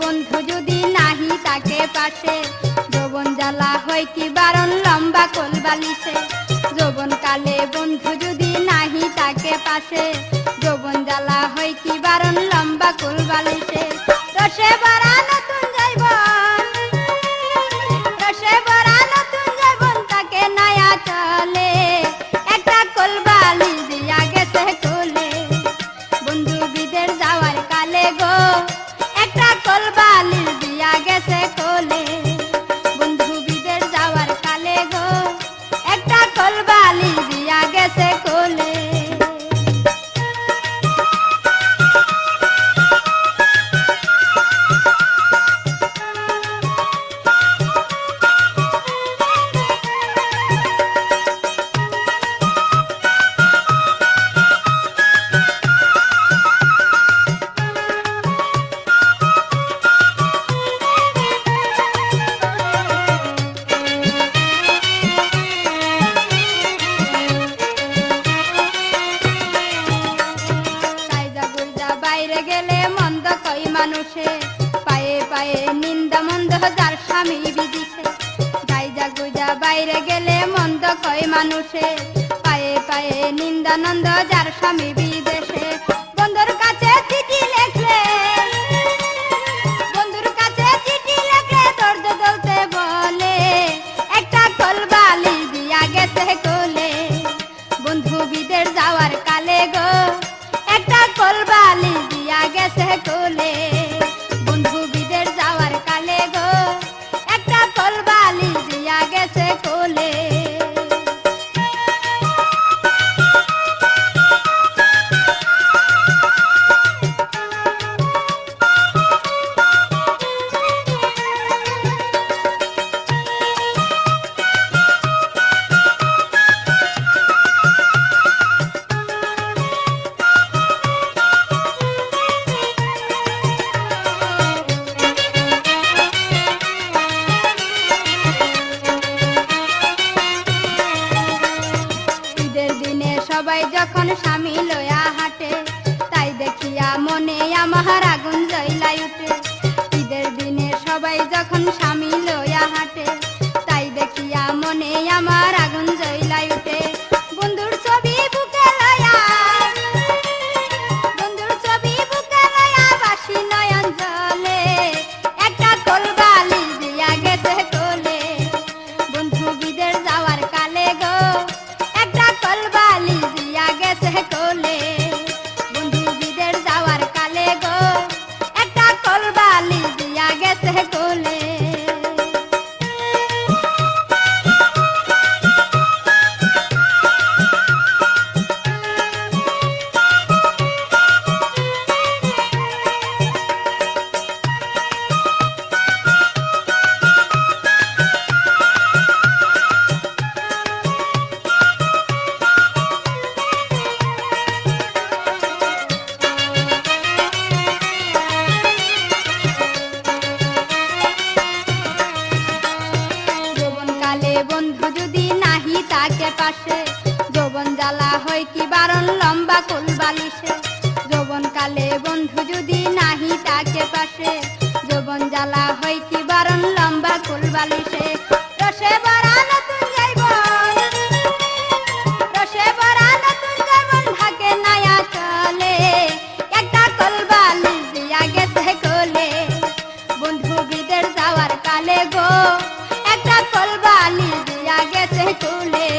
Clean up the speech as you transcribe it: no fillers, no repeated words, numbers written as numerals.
বন্ধু যদি নাহি তাকে পাশে, যৌবন জ্বালা হয় কি বারণ লম্বা কোল বালিশে। যৌবন কালে বন্ধু যদি নাহি তাকে পাশে, যৌবন জ্বালা হয় কি বারণ লম্বা কোল বালিশে। রসে ভরা নতুন যৌবন, রসে ভরা নতুন যৌবন তাকে নয়া চলে, একটা কোল বালিশ দিয়া গেছে কোলে। বন্ধু বিদেশ যাওয়ার কালে গো, একটা কোল বালিশ দিয়া গেছে কোলে। বন্ধু বিদেশ যাওয়ার কালে গো, একটা কোল বালিশ দিয়া গেছে কোলে। বাইরে গেলে মন্দ কই মানুষে, পায়ে পায়ে নিন্দা মন্দ যার স্বামী বিদিছে। গাইজা গুজা বাইরে গেলে মন্দ কই মানুষে, পায়ে পায়ে নিন্দা নন্দ যার স্বামী বিদেশে। বন্ধুর কাছে চিঠি লেখলে, বন্ধুর কাছে চিঠি লেখলে দর্দ দলতে বলে, একটা কোল বালিশ দিয়া গেছে কোলে। বন্ধু বিদেশ যাওয়ার কালে গো, একটা কোল বালিশ দিয়া গেছে কোলে। বন্ধু বিদেশ যাওয়ার কালে গো, একটা কোল বালিশ দিয়া গেছে কোলে। সবাই যখন স্বামী লয়া হাঁটে, তাই দেখিয়া মনে আমার আগুন জ্বলাই উঠে। ঈদের দিনে সবাই যখন স্বামী লয়া হাঁটে, তাই দেখিয়া মনে আমার আগুন জ্বলাই উঠে। বন্ধুর ছবি বুকে লয়া, বন্ধুর ছবি বুকে লয়া বাসি নয়ন জলে, একটা কোল বালিশ দিয়া গেছে কোলে। বন্ধু বিদেশ যাওয়ার কালে গো, একটা কোল বালিশ দিয়া গেছে কোলে। বন্ধু বিদেশ যাওয়ার কালে গো, একটা কোল বালিশ দিয়া গেছে কোলে। বন্ধু যদি নাহি তাকে পাশে, যৌবন জ্বালা হয় কি বারণ লম্বা কোল বালিশে। যৌবন কালে বন্ধু যদি নাহি তাকে পাশে, যৌবন জ্বালা হয় কি বারণ লম্বা কোল বালিশে। রসে ভরা নতুন যৌবন, রসে ভরা নতুন যৌবন ভাগে নয়া চলে, একটা কোল বালিশ দিয়া গেছে কোলে। বন্ধু বিদেশ যাওয়ার কালে গো, একটা কোল বালিশ দিয়া গেছে কোলে।